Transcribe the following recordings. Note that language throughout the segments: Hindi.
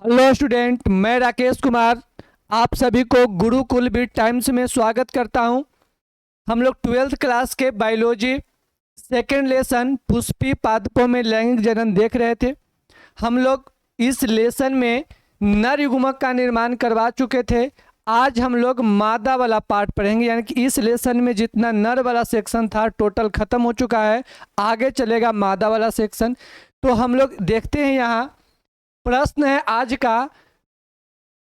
हेलो स्टूडेंट, मैं राकेश कुमार आप सभी को गुरुकुल बिट टाइम्स में स्वागत करता हूं। हम लोग 12th क्लास के बायोलॉजी सेकेंड लेसन पुष्पी पादपों में लैंगिक जनन देख रहे थे। हम लोग इस लेसन में नर युग्मक का निर्माण करवा चुके थे। आज हम लोग मादा वाला पार्ट पढ़ेंगे, यानी कि इस लेसन में जितना नर वाला सेक्शन था टोटल खत्म हो चुका है। आगे चलेगा मादा वाला सेक्शन। तो हम लोग देखते हैं, यहाँ प्रश्न है आज का,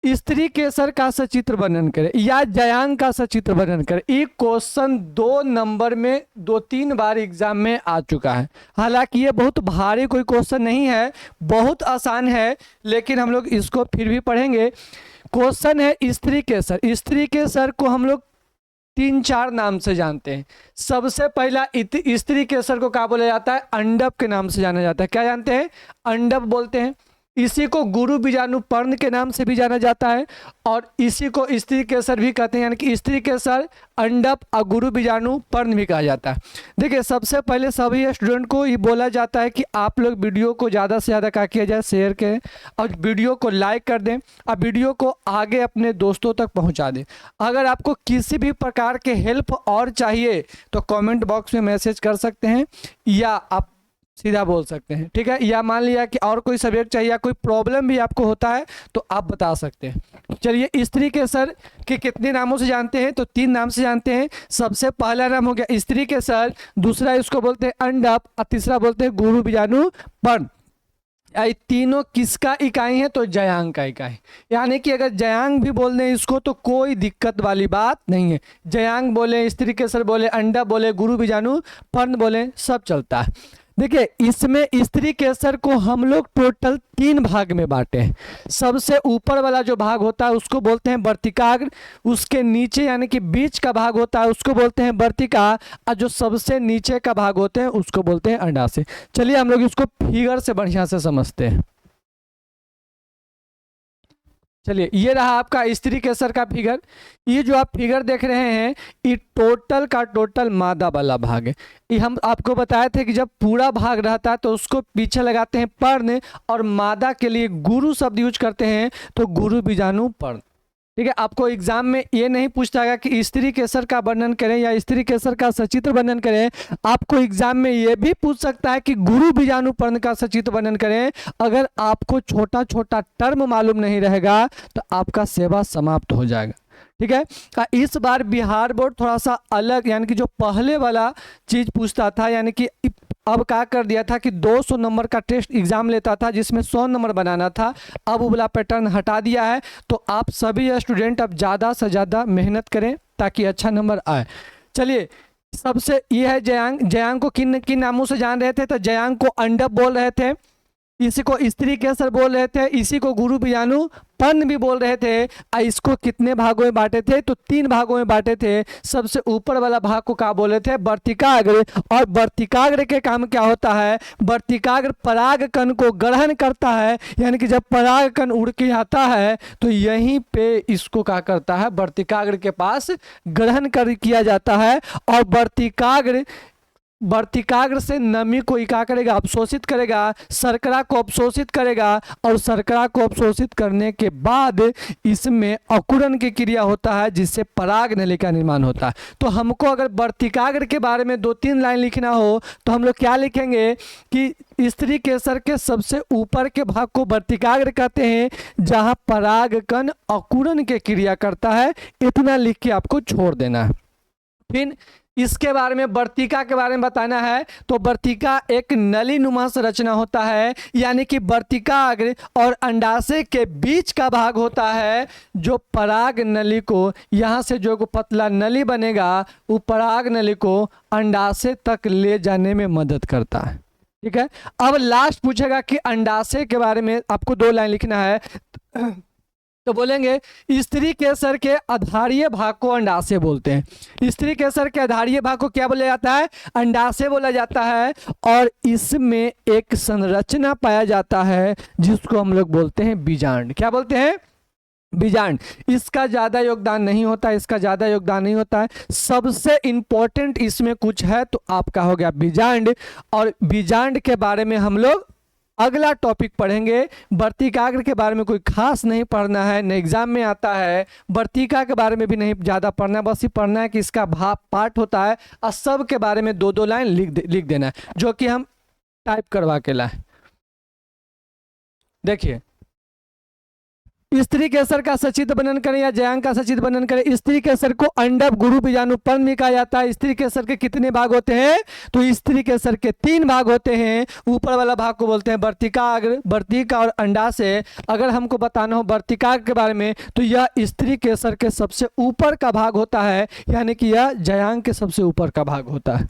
स्त्री केसर का सचित्र वर्णन करें या जयांग का सचित्र वर्णन करें। ये क्वेश्चन 2 नंबर में 2-3 बार एग्जाम में आ चुका है। हालांकि ये बहुत भारी कोई क्वेश्चन नहीं है, बहुत आसान है, लेकिन हम लोग इसको फिर भी पढ़ेंगे। क्वेश्चन है स्त्री केसर। स्त्री केसर को हम लोग 3-4 नाम से जानते हैं। सबसे पहला स्त्री केसर को क्या बोला जाता है? अंडप के नाम से जाना जाता है। क्या जानते हैं? अंडप बोलते हैं। इसी को गुरु बीजाणु पर्ण के नाम से भी जाना जाता है और इसी को स्त्री केसर भी कहते हैं, यानी कि स्त्री केसर, अंडप और गुरु बीजाणु पर्ण भी कहा जाता है। देखिए, सबसे पहले सभी स्टूडेंट को ये बोला जाता है कि आप लोग वीडियो को ज़्यादा से ज़्यादा क्या किया जाए, शेयर करें और वीडियो को लाइक कर दें और वीडियो को आगे अपने दोस्तों तक पहुँचा दें। अगर आपको किसी भी प्रकार के हेल्प और चाहिए तो कॉमेंट बॉक्स में मैसेज कर सकते हैं या आप सीधा बोल सकते हैं, ठीक है। या मान लिया कि और कोई सब्जेक्ट चाहिए या कोई प्रॉब्लम भी आपको होता है तो आप बता सकते हैं। चलिए, स्त्री केसर के कितने नामों से जानते हैं? तो 3 नाम से जानते हैं। सबसे पहला नाम हो गया स्त्री केसर, दूसरा इसको बोलते हैं अंडप और तीसरा बोलते हैं गुरु बीजाणु पर्ण। ये तीनों किसका इकाई है? तो जयांग का इकाई। यानी कि अगर जयांग भी बोल दें इसको तो कोई दिक्कत वाली बात नहीं है। जयांग बोले, स्त्री केसर बोले, अंडा बोले, गुरु बीजाणु पर्ण बोले, सब चलता है। देखिए, इसमें स्त्री केसर को हम लोग टोटल 3 भाग में बांटे हैं। सबसे ऊपर वाला जो भाग होता है उसको बोलते हैं वर्तिकाग्र, उसके नीचे यानी कि बीच का भाग होता है उसको बोलते हैं वर्तिका, और जो सबसे नीचे का भाग होते हैं उसको बोलते हैं अंडाशय। चलिए हम लोग इसको फिगर से बढ़िया से समझते हैं। चलिए, ये रहा आपका स्त्री केसर का फिगर। ये जो आप फिगर देख रहे हैं ये टोटल का टोटल मादा वाला भाग है। ये हम आपको बताए थे कि जब पूरा भाग रहता है तो उसको पीछे लगाते हैं पर्ण और मादा के लिए गुरु शब्द यूज करते हैं, तो गुरु बीजाणु पर्ण। ठीक है, आपको एग्जाम में ये नहीं पूछता है कि स्त्री केसर का वर्णन करें या स्त्री केसर का सचित्र वर्णन करें। आपको एग्जाम में ये भी पूछ सकता है कि गुरु बीजाणु पर्ण का सचित्र वर्णन करें। अगर आपको छोटा छोटा टर्म मालूम नहीं रहेगा तो आपका सेवा समाप्त हो जाएगा। ठीक है, इस बार बिहार बोर्ड थोड़ा सा अलग, यानी कि जो पहले वाला चीज पूछता था, यानी कि अब क्या कर दिया था कि 200 नंबर का टेस्ट एग्जाम लेता था जिसमें 100 नंबर बनाना था। अब वो वाला पैटर्न हटा दिया है। तो आप सभी स्टूडेंट अब ज़्यादा से ज़्यादा मेहनत करें ताकि अच्छा नंबर आए। चलिए, सबसे ये है जयांग। जयांग को किन किन नामों से जान रहे थे? तो जयांग को अंडप बोल रहे थे, इसी को स्त्री केसर बोल रहे थे, इसी को गुरु बीजाणु पर्ण भी बोल रहे थे। इसको कितने भागों में बांटे थे? तो 3 भागों में बांटे थे। सबसे ऊपर वाला भाग को क्या बोले थे? वर्तिकाग्र। और वर्तिकाग्र के काम क्या होता है? वर्तिकाग्र पराग कण को ग्रहण करता है, यानी कि जब पराग कण उड़ के आता है तो यहीं पे इसको क्या करता है? वर्तिकाग्र के पास ग्रहण कर किया जाता है। और वर्तिकाग्र से नमी को क्या करेगा? अवशोषित करेगा, शर्करा को अवशोषित करेगा और शर्करा को अवशोषित करने के बाद इसमें अंकुरन की क्रिया होता है जिससे पराग नली का निर्माण होता है। तो हमको अगर वर्तिकाग्र के बारे में 2-3 लाइन लिखना हो तो हम लोग क्या लिखेंगे कि स्त्री केसर के सबसे ऊपर के भाग को वर्तिकाग्र कहते हैं जहां पराग कण अंकुरन की क्रिया करता है। इतना लिख के आपको छोड़ देना है। फिर इसके बारे में वर्तिका के बारे में बताना है। तो वर्तिका एक नली नुमा संरचना होता है, यानी कि वर्तिकाग्र और अंडाशय के बीच का भाग होता है जो पराग नली को, यहाँ से जो पतला नली बनेगा वो पराग नली को अंडाशय तक ले जाने में मदद करता है। ठीक है, अब लास्ट पूछेगा कि अंडाशय के बारे में आपको 2 लाइन लिखना है। तो बोलेंगे स्त्री केसर के आधारीय भाग को अंडाशय बोलते हैं। स्त्री केसर के आधारीय भाग को क्या बोला जाता है? अंडाशय बोला जाता है। और इसमें एक संरचना पाया जाता है जिसको हम लोग बोलते हैं बीजांड। क्या बोलते हैं? बीजांड। इसका ज्यादा योगदान नहीं होता, इसका ज्यादा योगदान नहीं होता है। सबसे इंपॉर्टेंट इसमें कुछ है तो आपका हो गया बीजांड। और बीजांड के बारे में हम लोग अगला टॉपिक पढ़ेंगे। वर्तिकाग्र के बारे में कोई खास नहीं पढ़ना है, न एग्जाम में आता है। वर्तिका के बारे में भी नहीं ज़्यादा पढ़ना है, बस ये पढ़ना है कि इसका भाव पाठ होता है और सब के बारे में 2-2 लाइन लिख देना है, जो कि हम टाइप करवा के लाए। देखिए, स्त्री केसर का सचित वर्णन करें या जयांग का सचित वर्णन करें। स्त्री केसर को अंडभ, गुरु, बीजाणु, पर्ण भी कहा जाता है। स्त्री केसर के कितने भाग होते हैं? तो स्त्री केसर के 3 भाग होते हैं। ऊपर वाला भाग को बोलते हैं वर्तिकाग्र, वर्तिका और अंडाशय। अगर हमको बताना हो वर्तिकाग्र के बारे में तो यह स्त्री केसर के सबसे ऊपर का भाग होता है, यानी कि यह जयांग के सबसे ऊपर का भाग होता है।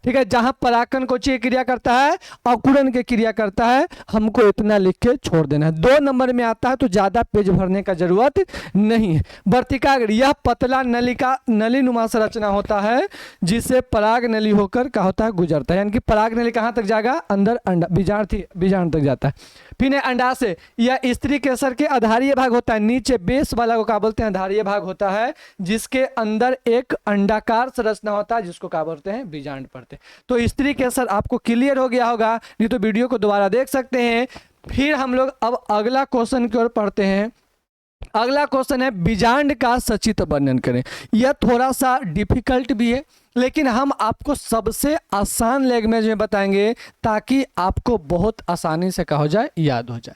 ठीक है, जहां परागकण कोची क्रिया करता है, अंकुरन की क्रिया करता है। हमको इतना लिख के छोड़ देना है। 2 नंबर में आता है तो ज्यादा पेज भरने का जरूरत नहीं है। वर्तिकाग्र यह पतला नलिका नलीनुमा संरचना होता है, जिसे पराग नली होकर क्या होता है, गुजरता है। यानी कि पराग नली कहां तक जाएगा? अंदर अंडा बीजाणु तक जाता है। फिर अंडाशय, यह स्त्री केसर के आधारीय भाग होता है। नीचे बेस वाला को क्या बोलते हैं? आधारीय भाग होता है, जिसके अंदर एक अंडाकार संरचना होता है, जिसको क्या बोलते हैं? बीजांड पढ़ते हैं। तो स्त्री केसर आपको क्लियर हो गया होगा, नहीं तो वीडियो को दोबारा देख सकते हैं। फिर हम लोग अब अगला क्वेश्चन की ओर पढ़ते हैं। अगला क्वेश्चन है बीजांड का सचित्र वर्णन करें। यह थोड़ा सा डिफिकल्ट भी है, लेकिन हम आपको सबसे आसान लैंग्वेज में बताएंगे ताकि आपको बहुत आसानी से क्या हो जाए, याद हो जाए।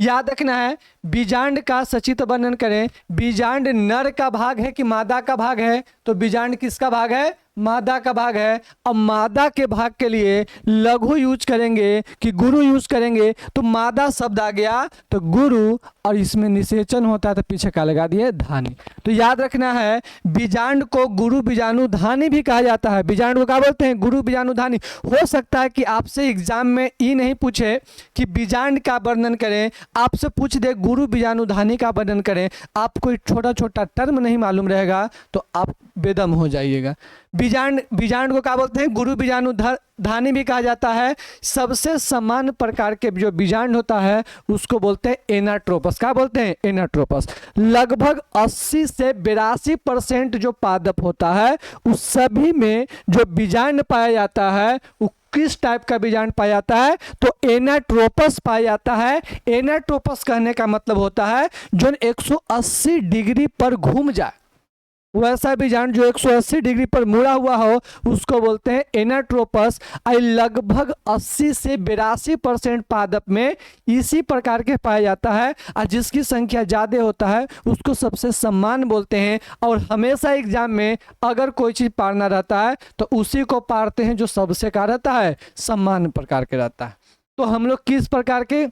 याद रखना है, बीजांड का सचित्र वर्णन करें। बीजांड नर का भाग है कि मादा का भाग है? तो बीजांड किसका भाग है? मादा का भाग है। अब मादा के भाग के लिए लघु यूज करेंगे कि गुरु यूज करेंगे? तो मादा शब्द आ गया तो गुरु, और इसमें निषेचन होता है तो पीछे क्या लगा दिए? धानी। तो याद रखना है, बीजांड को गुरु बीजाणु धानी भी कहा जाता है। बीजांड को क्या बोलते हैं? गुरु बीजाणु धानी। हो सकता है कि आपसे एग्जाम में ये नहीं पूछे कि बीजांड का वर्णन करें, आपसे पूछ दे गुरु बीजाणु धानी का वर्णन करें। आपको छोटा छोटा टर्म नहीं मालूम रहेगा तो आप बेदम हो जाइएगा। बीजांड को क्या बोलते हैं? गुरु बीजाणु धानी भी कहा जाता है। सबसे समान प्रकार के जो बीजांड होता है उसको बोलते हैं एनाट्रोपस। क्या बोलते हैं? एनाट्रोपस। लगभग 80 से 82% जो पादप होता है उस सभी में जो बीजांड पाया जाता है वो किस टाइप का बीजांड पाया जाता है? तो एनाट्रोपस पाया जाता है। एनाट्रोपस कहने का मतलब होता है जो 180 डिग्री पर घूम जाए, वैसा बीजांड जो 180 डिग्री पर मुड़ा हुआ हो उसको बोलते हैं एनाट्रोपस। लगभग 80 से 82% पादप में इसी प्रकार के पाया जाता है, और जिसकी संख्या ज़्यादा होता है उसको सबसे सम्मान बोलते हैं। और हमेशा एग्जाम में अगर कोई चीज़ पारना रहता है तो उसी को पारते हैं जो सबसे का रहता है, सम्मान प्रकार के रहता है। तो हम लोग किस प्रकार के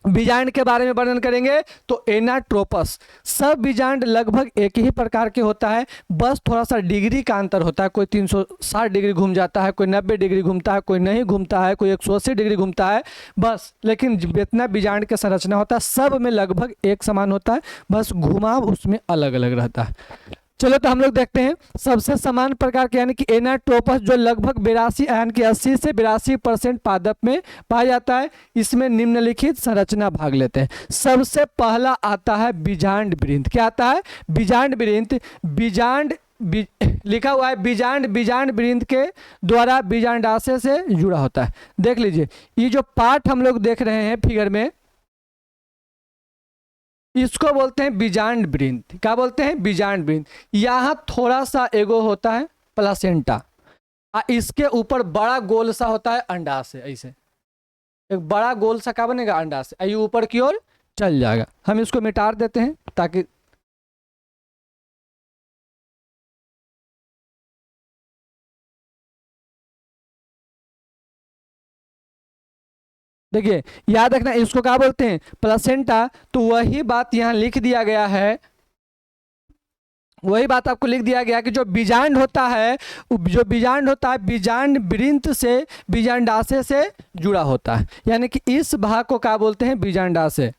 बीजांड के बारे में वर्णन करेंगे? तो एनाट्रोपस। सब बीजांड लगभग एक ही प्रकार के होता है, बस थोड़ा सा डिग्री का अंतर होता है। कोई 360 डिग्री घूम जाता है, कोई 90 डिग्री घूमता है, कोई नहीं घूमता है, कोई 180 डिग्री घूमता है, बस। लेकिन जितना बीजांड का संरचना होता है सब में लगभग एक समान होता है, बस घुमाव उसमें अलग अलग रहता है। चलो तो हम लोग देखते हैं सबसे समान प्रकार के यानी कि एनाट्रोपस जो लगभग 82 यानी कि 80 से 82% पादप में पाया जाता है। इसमें निम्नलिखित संरचना भाग लेते हैं। सबसे पहला आता है बीजांड वृंत। क्या आता है? बीजांड वृंत। लिखा हुआ है बीजांड वृंत के द्वारा बीजांडाशय से जुड़ा होता है। देख लीजिए, ये जो पार्ट हम लोग देख रहे हैं फिगर में, इसको बोलते हैं बीजांड वृंत। क्या बोलते हैं? बीजांड वृंत। यहाँ थोड़ा सा एगो होता है प्लासेंटा, इसके ऊपर बड़ा गोल सा होता है अंडाशय। ऐसे एक बड़ा गोल सा क्या बनेगा? अंडाशय। ये ऊपर की ओर चल जाएगा। हम इसको मिटा देते हैं ताकि देखिए, याद रखना इसको क्या बोलते हैं? प्लासेंटा। तो वही बात यहाँ लिख दिया गया है, वही बात आपको लिख दिया गया कि जो बीजांड होता है बीजांड वृंत से बीजांडाशय से जुड़ा होता है। यानी कि इस भाग को क्या बोलते हैं? बीजांडाशय।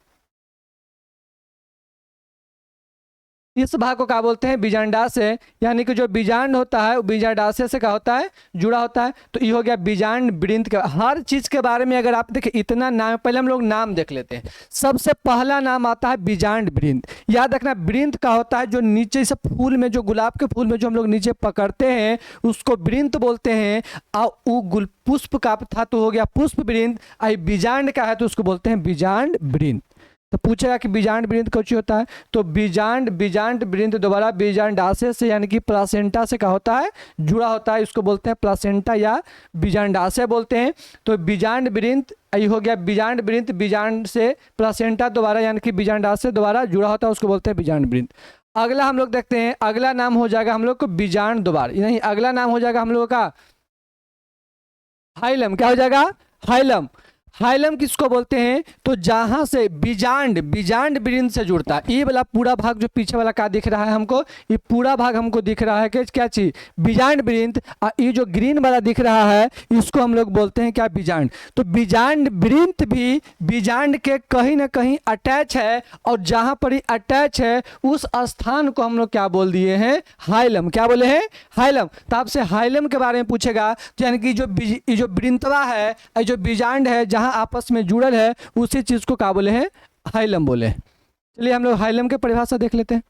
इस भाग को क्या बोलते हैं, बीजांडाशय, यानी कि जो बीजांड होता है वो बीजांडाशय से क्या होता है, जुड़ा होता है। तो ये हो गया बीजांड वृंत का। हर चीज के बारे में अगर आप देखें इतना नाम, पहले हम लोग नाम देख लेते हैं। सबसे पहला नाम आता है बीजांड वृंत। याद रखना वृंत का होता है जो नीचे से फूल में, जो गुलाब के फूल में जो हम लोग नीचे पकड़ते हैं उसको वृंत बोलते हैं। और पुष्प का था तो हो गया पुष्प वृंत, आई बीजांड का है तो उसको बोलते हैं बीजांड वृंत। तो पूछेगा कि बीजांड वृंत कौन होता है, तो बीजांड वृंत दोबारा बीजांडाशय से यानी कि प्लासेंटा से क्या होता है, जुड़ा होता है, इसको बोलते हैं प्लासेंटा या बीजांडाशय बोलते हैं। तो बीजांड वृंत ये हो गया बीजांड वृंत, बीजांड से प्लासेंटा दोबारा यानी कि बीजांडाशय दोबारा जुड़ा होता है, उसको बोलते हैं बीजांड वृंत। अगला हम लोग देखते हैं, अगला नाम हो जाएगा हम लोग को बीजांड द्वार, नहीं अगला नाम हो जाएगा हम लोगों का हाइलम। क्या हो जाएगा, हाइलम। हाइलम किसको बोलते हैं, तो जहां से बीजांड वृंत से जुड़ता है। ये वाला पूरा भाग जो पीछे वाला क्या दिख रहा है हमको, ये पूरा भाग हमको दिख रहा है कि क्या चीज, बीजांड वृंत। और ये जो ग्रीन वाला दिख रहा है इसको हम लोग बोलते हैं क्या, बीजांड। तो बीजांड वृंत भी बीजांड के कहीं ना कहीं अटैच है, और जहां पर ही अटैच है उस स्थान को हम लोग क्या बोल दिए हैं, हाइलम। क्या बोले हैं, हाइलम। तो आपसे हाइलम के बारे में पूछेगा तो यानी कि जो वृंतवा है, जो बीजांड है जहां आपस में जुड़ल है, उसी चीज को क्या बोले हैं, हाइलम बोले हैं। चलिए हम लोग हाइलम के परिभाषा देख लेते हैं।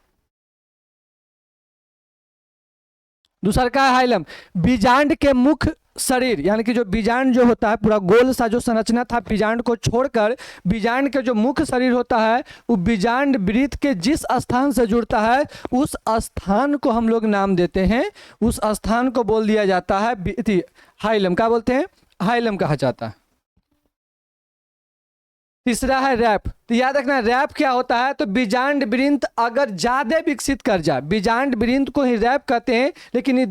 दूसरा क्या है हाइलम, बीजांड के मुख्य शरीर, यानी कि जो बीजांड जो होता है पूरा गोल सा जो संरचना था, बीजांड को छोड़कर बीजांड के जो मुख्य शरीर होता है वो बीजांड वृत्त के जिस स्थान से जुड़ता है उस स्थान को हम लोग नाम देते हैं, उस स्थान को बोल दिया जाता है हाइलम। क्या बोलते हैं, हाइलम कहा जाता है। तीसरा है रैप। तो याद रखना रैप क्या होता है, तो बीजांड वृंत अगर ज्यादा विकसित कर जाए, बीजांड वृंत को ही रैप कहते हैं, लेकिन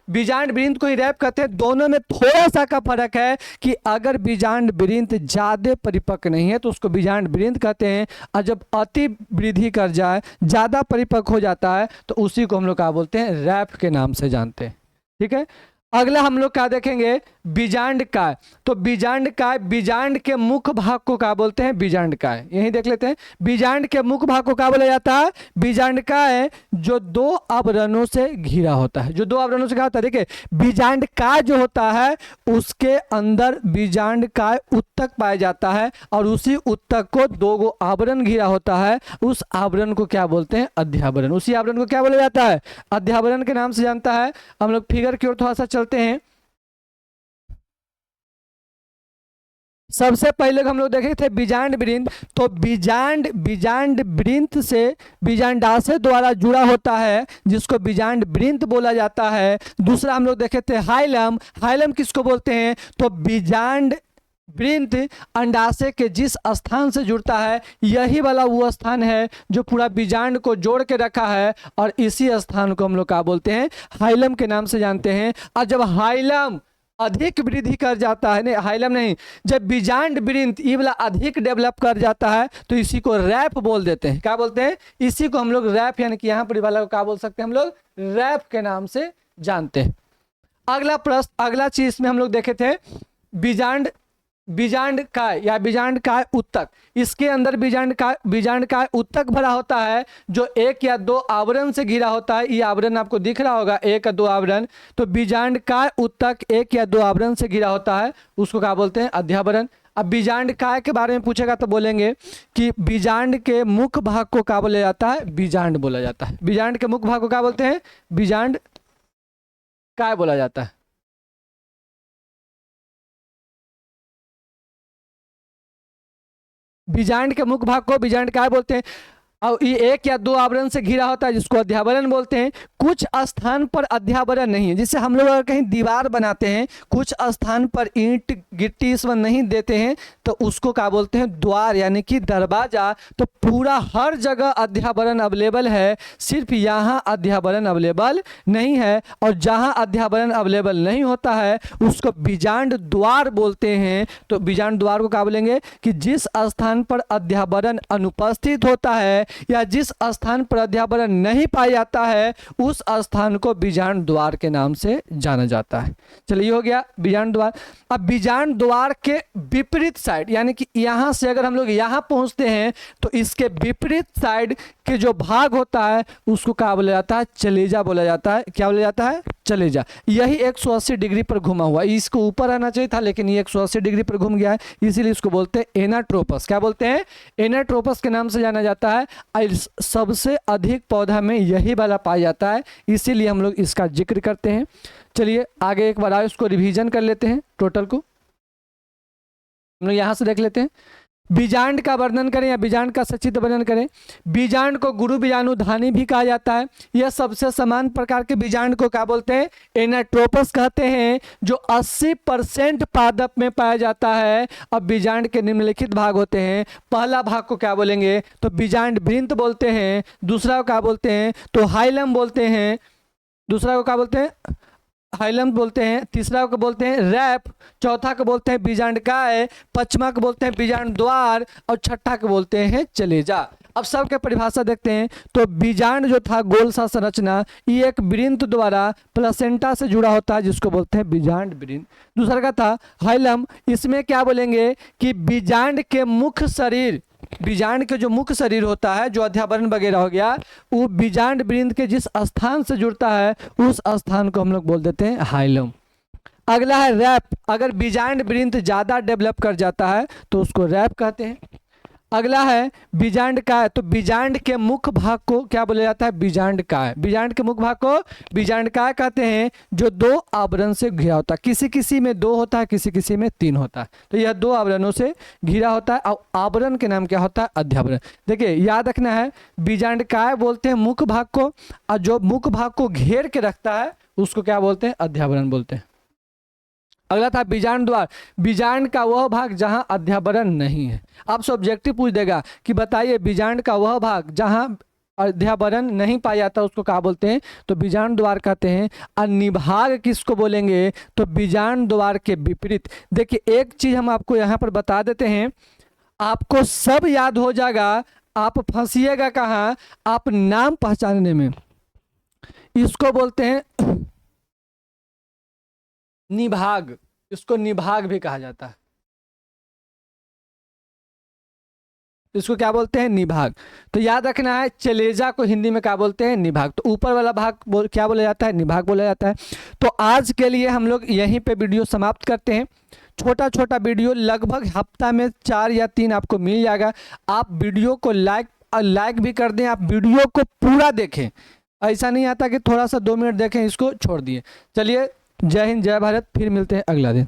बीजांड वृंत को ही रैप कहते हैं। दोनों में थोड़ा सा का फर्क है कि अगर बीजांड वृंत ज्यादा परिपक्व नहीं है तो उसको बीजांड वृंत कहते हैं, और जब अति वृद्धि कर जाए, ज्यादा परिपक्व हो जाता है, तो उसी को हम लोग क्या बोलते हैं, रैप के नाम से जानते हैं। ठीक है, अगला हम लोग क्या देखेंगे, बीजांड काय। तो बीजांड काय, बीजांड के मुख्य भाग को क्या बोलते हैं, बीजांड काय। यही देख लेते हैं, बीजांड के मुख्य भाग को क्या बोला जाता है, बीजांड काय, जो दो आवरणों से घिरा होता है। जो दो आवरणों से घिरा होता है, देखिए बीजांड काय जो होता है उसके अंदर बीजांड काय उत्तक पाया जाता है, और उसी उत्तक को दो गो आवरण घिरा होता है, उस आवरण को क्या बोलते हैं, अध्यावरण। उसी आवरण को क्या बोला जाता है, अध्यावरण के नाम से जानता है। हम लोग फिगर की ओर थोड़ा सा चलते हैं। सबसे पहले हम लोग देखे थे बीजांड वृंत। तो बीजांड वृंत से बीजांडाशय द्वारा जुड़ा होता है, जिसको बीजांड वृंत बोला जाता है। दूसरा हम लोग देखे थे हाइलम। हाइलम किसको बोलते हैं, तो बीजांड वृंत अंडाशय के जिस स्थान से जुड़ता है, यही वाला वो स्थान है जो पूरा बीजांड को जोड़ के रखा है, और इसी स्थान को हम लोग क्या बोलते हैं, हाइलम के नाम से जानते हैं। और जब हाइलम अधिक वृद्धि कर जाता है, नहीं हाइलम नहीं, जब बीजांड वृंत ये वाला अधिक डेवलप कर जाता है तो इसी को रैप बोल देते हैं। क्या बोलते हैं, इसी को हम लोग रैप, यानी कि यहाँ पर वाला को क्या बोल सकते हैं, हम लोग रैप के नाम से जानते हैं। अगला प्रश्न, अगला चीज में हम लोग देखे थे बीजांड काय या बीजांड काय उत्तक। इसके अंदर बीजांड काय उत्तक भरा होता है, जो एक या दो आवरण से घिरा होता है। ये आवरण आपको दिख रहा होगा, एक या दो आवरण। तो बीजांड काय उत्तक एक या दो आवरण से घिरा होता है, उसको क्या बोलते हैं, अध्यावरण। अब बीजांड काय के बारे में पूछेगा तो बोलेंगे कि बीजांड के मुख्य भाग को क्या बोला जाता है, बीजांड बोला जाता है। बीजांड के मुख्य भाग को क्या बोलते हैं, बीजांड काय बोला जाता है। बीजांड के मुख्य भाग को बीजांड काय बोलते हैं, और ये एक या दो आवरण से घिरा होता है, जिसको अध्यावरण बोलते हैं। कुछ स्थान पर अध्यावरण नहीं है, जिससे हम लोग अगर कहीं दीवार बनाते हैं, कुछ स्थान पर ईंट गिट्टी इस नहीं देते हैं, तो उसको क्या बोलते हैं, द्वार यानी कि दरवाजा। तो पूरा हर जगह अध्यावरण अवेलेबल है, सिर्फ यहाँ अध्यावरण अवेलेबल नहीं है। और जहाँ अध्यावरण अवेलेबल नहीं होता है उसको बीजांड द्वार बोलते हैं। तो बीजांड द्वार को क्या बोलेंगे कि जिस स्थान पर अध्यावरण अनुपस्थित होता है या जिस स्थान पर अध्यावरण नहीं पाया जाता है उस स्थान को बीजांड द्वार के नाम से जाना जाता है। चलिए हो गया बीजांड द्वार। अब बीजांड द्वार के विपरीत साइड, यानी कि यहां से अगर हम लोग यहां पहुंचते हैं तो इसके विपरीत साइड के जो भाग होता है उसको क्या बोला जाता है? चलेजा बोला जाता है। क्या बोला जाता है? चलेजा। यही 180 डिग्री पर घुमा हुआ, इसको ऊपर आना चाहिए था लेकिन ये 180 डिग्री पर घूम गया है, इसीलिए इसको बोलते हैं एनाट्रोपस। क्या बोलते हैं? एनाट्रोपस के नाम से जाना जाता है। सबसे अधिक पौधा में यही वाला पाया जाता है, इसीलिए हम लोग इसका जिक्र करते हैं। चलिए आगे एक बार आए उसको रिवीजन कर लेते हैं, टोटल को हम लोग यहां से देख लेते हैं। बीजांड का वर्णन करें या बीजांड का सचित्र वर्णन करें। बीजांड को गुरु बीजाणुधानी भी कहा जाता है। यह सबसे समान प्रकार के बीजांड को क्या बोलते हैं? एनाट्रोपस कहते हैं, जो 80% पादप में पाया जाता है। अब बीजांड के निम्नलिखित भाग होते हैं। पहला भाग को क्या बोलेंगे? तो बीजांड वृंत बोलते हैं। दूसरा को क्या बोलते हैं? तो हाइलम बोलते हैं। दूसरा को क्या बोलते हैं? हाइलम बोलते हैं। तीसरा को बोलते हैं रैप। चौथा को बोलते हैं बीजांडकाय। पांचवा को बोलते हैं बीजांड द्वार और छठा को बोलते हैं चलेजा। अब सबके परिभाषा देखते हैं। तो बीजांड जो था गोल सा संरचना, ये एक वृंत द्वारा प्लेसेंटा से जुड़ा होता है जिसको बोलते हैं बीजांड वृंत। दूसरा का था हाइलम, इसमें क्या बोलेंगे कि बीजांड के मुख्य शरीर, बीजांड के जो मुख्य शरीर होता है जो अध्यावरण वगैरह हो गया, वो बीजांड वृंत के जिस स्थान से जुड़ता है उस स्थान को हम लोग बोल देते हैं हाइलम। अगला है रैप। अगर बीजांड वृंत ज्यादा डेवलप कर जाता है तो उसको रैप कहते हैं। अगला है बीजांडकाय। तो बीजांड के मुख्य भाग को क्या बोला जाता है? बीजांडकाय। बीजांड के मुख्य भाग को बीजांडकाय कहते हैं, जो 2 आवरण से घिरा होता है। किसी किसी में 2 होता है, किसी किसी में 3 होता है। तो यह 2 आवरणों से घिरा होता है और आवरण के नाम क्या होता है? अध्यावरण। देखिए याद रखना है, बीजांडकाय बोलते हैं मुख्य भाग को, और जो मुख्य भाग को घेर के रखता है उसको क्या बोलते हैं? अध्यावरण बोलते हैं। अगला था बीजांड द्वार। बीजांड का वह भाग जहां अध्यावरण नहीं है। आपसे ऑब्जेक्टिव पूछ देगा कि बताइए बीजांड का वह भाग जहां अध्यावरण नहीं पाया जाता उसको क्या बोलते हैं? तो बीजांड द्वार कहते हैं। और निभाग किसको बोलेंगे? तो बीजांड द्वार के विपरीत। देखिए एक चीज हम आपको यहाँ पर बता देते हैं, आपको सब याद हो जाएगा, आप फंसिएगा कहाँ? आप नाम पहचानने में। इसको बोलते हैं निभाग, इसको निभाग भी कहा जाता है। इसको क्या बोलते हैं? निभाग। तो याद रखना है, चलेजा को हिंदी में क्या बोलते हैं? निभाग। तो ऊपर वाला भाग क्या बोला जाता है? निभाग बोला जाता है। तो आज के लिए हम लोग यहीं पे वीडियो समाप्त करते हैं। छोटा छोटा वीडियो लगभग हफ्ता में 4 या 3 आपको मिल जाएगा। आप वीडियो को लाइक भी कर दें, आप वीडियो को पूरा देखें। ऐसा नहीं आता कि थोड़ा सा 2 मिनट देखें इसको छोड़ दिए। चलिए जय हिंद जय भारत, फिर मिलते हैं अगला दिन।